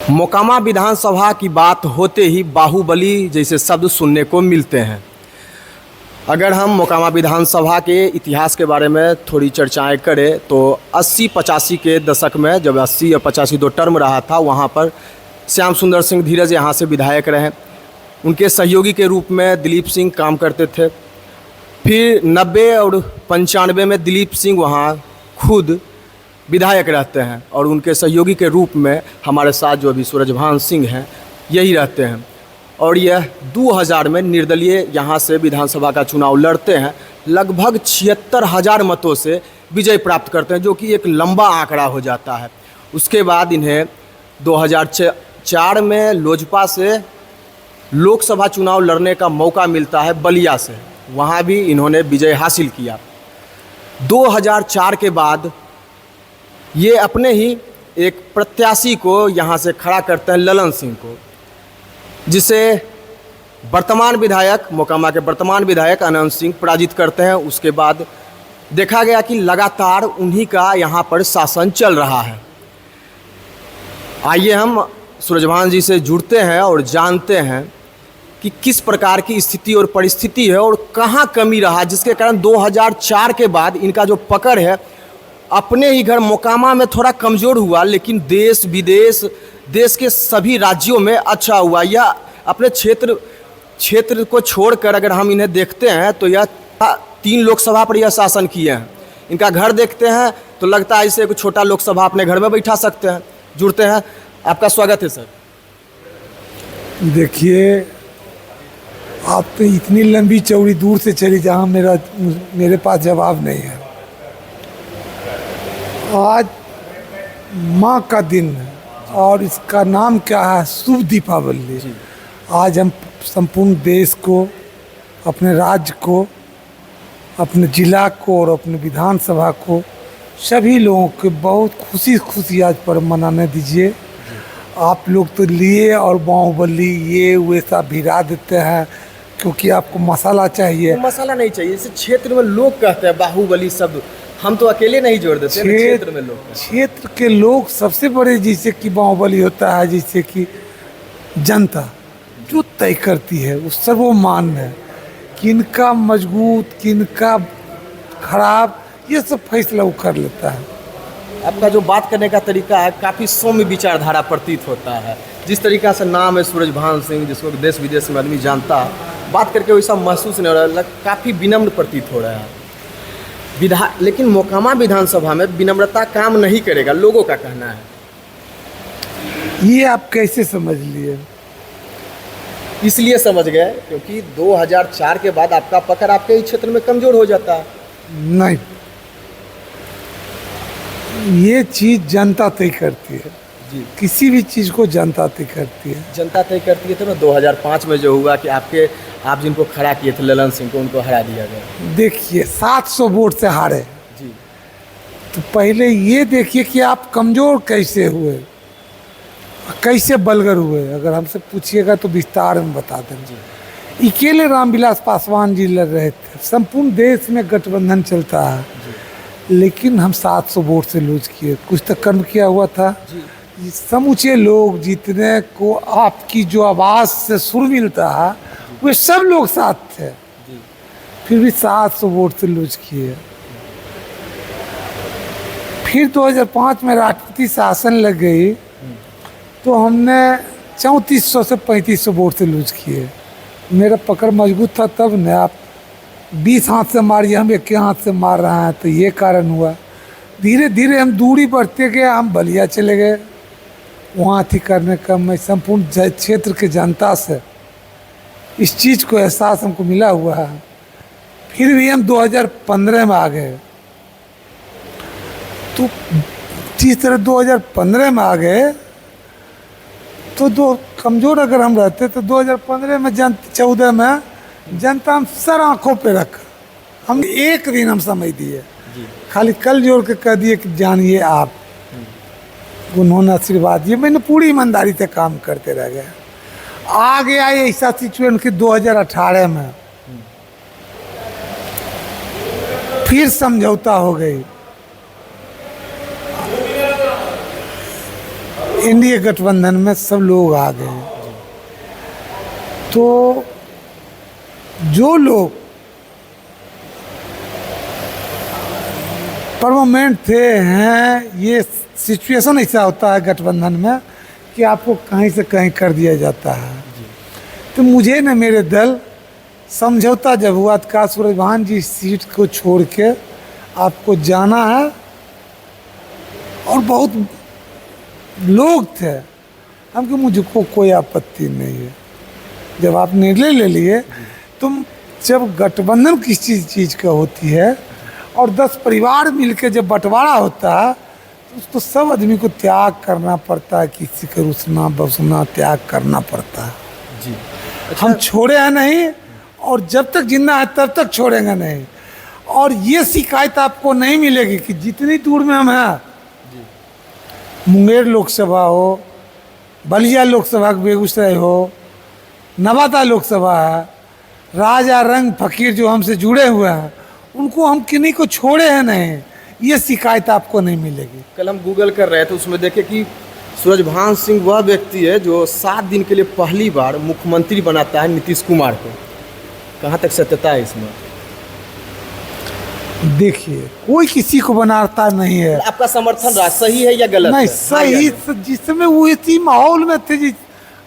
मोकामा विधानसभा की बात होते ही बाहुबली जैसे शब्द सुनने को मिलते हैं। अगर हम मोकामा विधानसभा के इतिहास के बारे में थोड़ी चर्चाएं करें तो 80-85 के दशक में जब 80 और 85 दो टर्म रहा था, वहाँ पर श्याम सुंदर सिंह धीरज यहाँ से विधायक रहे। उनके सहयोगी के रूप में दिलीप सिंह काम करते थे। फिर 90 और 95 में दिलीप सिंह वहाँ खुद विधायक रहते हैं और उनके सहयोगी के रूप में हमारे साथ जो अभी सूरजभान सिंह हैं यही रहते हैं। और यह 2000 में निर्दलीय यहाँ से विधानसभा का चुनाव लड़ते हैं। लगभग 76,000 मतों से विजय प्राप्त करते हैं, जो कि एक लंबा आंकड़ा हो जाता है। उसके बाद इन्हें 2004 में लोजपा से लोकसभा चुनाव लड़ने का मौका मिलता है बलिया से, वहाँ भी इन्होंने विजय हासिल किया। 2004 के बाद ये अपने ही एक प्रत्याशी को यहाँ से खड़ा करते हैं, ललन सिंह को, जिसे वर्तमान विधायक मोकामा के वर्तमान विधायक अनंत सिंह पराजित करते हैं। उसके बाद देखा गया कि लगातार उन्हीं का यहाँ पर शासन चल रहा है। आइए हम सूरजभान जी से जुड़ते हैं और जानते हैं कि किस प्रकार की स्थिति और परिस्थिति है और कहाँ कमी रहा, जिसके कारण 2004 के बाद इनका जो पकड़ है अपने ही घर मोकामा में थोड़ा कमज़ोर हुआ, लेकिन देश विदेश देश के सभी राज्यों में अच्छा हुआ। यह अपने क्षेत्र को छोड़कर अगर हम इन्हें देखते हैं तो यह 3 लोकसभा पर यह शासन किए हैं। इनका घर देखते हैं तो लगता है इसे एक छोटा लोकसभा अपने घर में बैठा सकते हैं। जुड़ते हैं, आपका स्वागत है सर। देखिए, आप तो इतनी लंबी चौड़ी दूर से चली जहाँ मेरे पास जवाब नहीं है। आज माँ का दिन है और इसका नाम क्या है, शुभ दीपावली। आज हम संपूर्ण देश को, अपने राज्य को, अपने ज़िला को और अपने विधानसभा को, सभी लोगों के बहुत खुशी आज पर्व मनाने दीजिए। आप लोग तो लिए और बाहुबली ये वैसा भिड़ा देते हैं क्योंकि आपको मसाला चाहिए। मसाला नहीं चाहिए, इस क्षेत्र में लोग कहते हैं बाहुबली शब्द, हम तो अकेले नहीं जोड़ देते। क्षेत्र में लोग, क्षेत्र के लोग सबसे बड़े, जैसे कि बाहुबली होता है, जैसे कि जनता जो तय करती है वो सर्वमान्य है। किनका मजबूत किनका खराब ये सब फैसला वो कर लेता है। आपका जो बात करने का तरीका है काफ़ी सौम्य विचारधारा प्रतीत होता है। जिस तरीका से नाम है सूरजभान सिंह, जिसको देश विदेश में आदमी जानता है, बात करके वैसा महसूस नहीं हो रहा है, काफ़ी विनम्र प्रतीत हो रहा है। लेकिन मोकामा विधानसभा में विनम्रता काम नहीं करेगा, लोगों का कहना है। ये आप कैसे समझ लिए? इसलिए समझ गए क्योंकि 2004 के बाद आपका पकड़ आपके ही क्षेत्र में कमज़ोर हो जाता है। नहीं, ये चीज़ जनता तय करती है जी। किसी भी चीज़ को जनता तय करती है। जनता तय करती है तो ना 2005 में जो हुआ कि आप जिनको खड़ा किए थे ललन सिंह को, उनको हरा दिया गया। देखिए, 700 वोट से हारे जी। तो पहले ये देखिए कि आप कमज़ोर कैसे हुए, कैसे बलगर हुए। अगर हमसे पूछिएगा तो विस्तार में बता देंगे। अकेले रामविलास पासवान जी लड़ रहे थे, संपूर्ण देश में गठबंधन चलता है, लेकिन हम 700 वोट से लूज किए। कुछ तो कर्म किया हुआ था। समूचे लोग जितने को आपकी जो आवाज़ से सुर मिलता है वे सब लोग साथ थे, फिर भी 700 वोट से लूज किए। फिर 2005 में राष्ट्रपति शासन लग गई तो हमने 3400 से 3500 वोट से लूज किए। मेरा पकड़ मजबूत था तब न। आप 20 हाथ से मारिए, हम 1 हाथ से मार रहे हैं, तो ये कारण हुआ। धीरे धीरे हम दूरी बढ़ते गए, हम बलिया चले गए। वहाँ थी करने का मैं संपूर्ण क्षेत्र के जनता से इस चीज़ को एहसास हमको मिला हुआ है। फिर भी हम 2015 में आ गए। तो जिस तरह 2015 में आ गए तो दो कमज़ोर अगर हम रहते तो 2015 में 14 में जनता हम सर आँखों पे रख, हम एक दिन हम समझ दिए, खाली कल जोड़ के कह दिए कि जानिए आप। उन्होंने आशीर्वाद दिए, मैंने पूरी ईमानदारी से काम करते रह गए। आ गया ऐसा सिचुएशन कि 2018 में फिर समझौता हो गई। एनडीए गठबंधन में सब लोग आ गए। तो जो लोग परमानेंट थे हैं, ये सिचुएशन ऐसा होता है गठबंधन में कि आपको कहीं से कहीं कर दिया जाता है। तो मुझे न मेरे दल समझौता जब हुआ था, सूरजभान जी सीट को छोड़ के आपको जाना है, और बहुत लोग थे, हमको मुझको कोई आपत्ति नहीं है। जब आप निर्णय ले लिए, तुम जब गठबंधन किसी चीज़ का होती है और 10 परिवार मिलके जब बंटवारा होता है, तो उसको सब आदमी को त्याग करना पड़ता है, किसी का रुसना बसना त्याग करना पड़ता है। जी। हम छोड़े हैं नहीं, और जब तक जिंदा है तब तक छोड़ेंगे नहीं। और ये शिकायत आपको नहीं मिलेगी कि जितनी दूर में हम हैं, मुंगेर लोकसभा हो, बलिया लोकसभा बेगूसराय हो, नवादा लोकसभा है, राजा रंग फकीर जो हमसे जुड़े हुए हैं, उनको हम किन्हीं को छोड़े हैं नहीं, ये शिकायत आपको नहीं मिलेगी। कल हम गूगल कर रहे थे, उसमें देखे कि सूरजभान सिंह वह व्यक्ति है जो 7 दिन के लिए पहली बार मुख्यमंत्री बनाता है नीतीश कुमार को। कहाँ तक सत्यता है इसमें? देखिए, कोई किसी को बनाता नहीं है। आपका समर्थन सही है या गलत नहीं, है? सही जिस समय वो इसी माहौल में थे,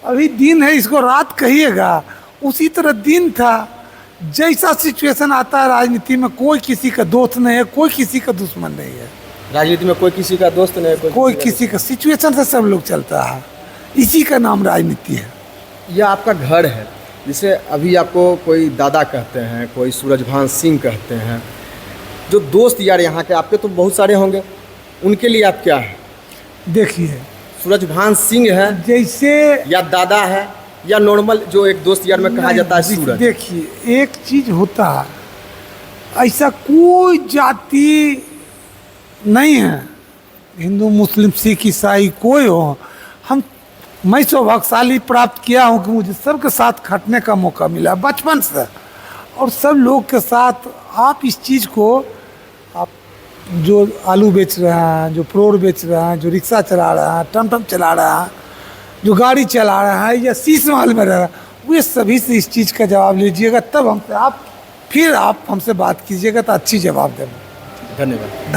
अभी दिन है इसको रात कहिएगा, उसी तरह दिन था। जैसा सिचुएशन आता है राजनीति में, कोई किसी का दोस्त नहीं है, कोई किसी का दुश्मन नहीं है। राजनीति में कोई किसी का दोस्त नहीं है, कोई किसी का सिचुएशन से सब लोग चलता है, इसी का नाम राजनीति है। यह आपका घर है, जिसे अभी आपको कोई दादा कहते हैं, कोई सूरजभान सिंह कहते हैं। जो दोस्त यार यहाँ के आपके तो बहुत सारे होंगे, उनके लिए आप क्या है? देखिए, सूरजभान सिंह है जैसे या दादा है या नॉर्मल जो एक दोस्त यार में कहा जाता है सूरज? देखिए, एक चीज होता है, ऐसा कोई जाति नहीं है, हिंदू मुस्लिम सिख ईसाई कोई हो, मैं सौभाग्यशाली प्राप्त किया हूँ कि मुझे सबके साथ खटने का मौका मिला बचपन से, और सब लोग के साथ। आप इस चीज़ को, आप जो आलू बेच रहे हैं, जो फ्लोर बेच रहे हैं, जो रिक्शा चला रहे हैं, टमटम चला रहे हैं, जो गाड़ी चला रहा है या शीश महल में रह रहा है, वे सभी से इस चीज़ का जवाब लीजिएगा, तब हमसे आप फिर आप हमसे बात कीजिएगा तो अच्छी जवाब देंगे। धन्यवाद।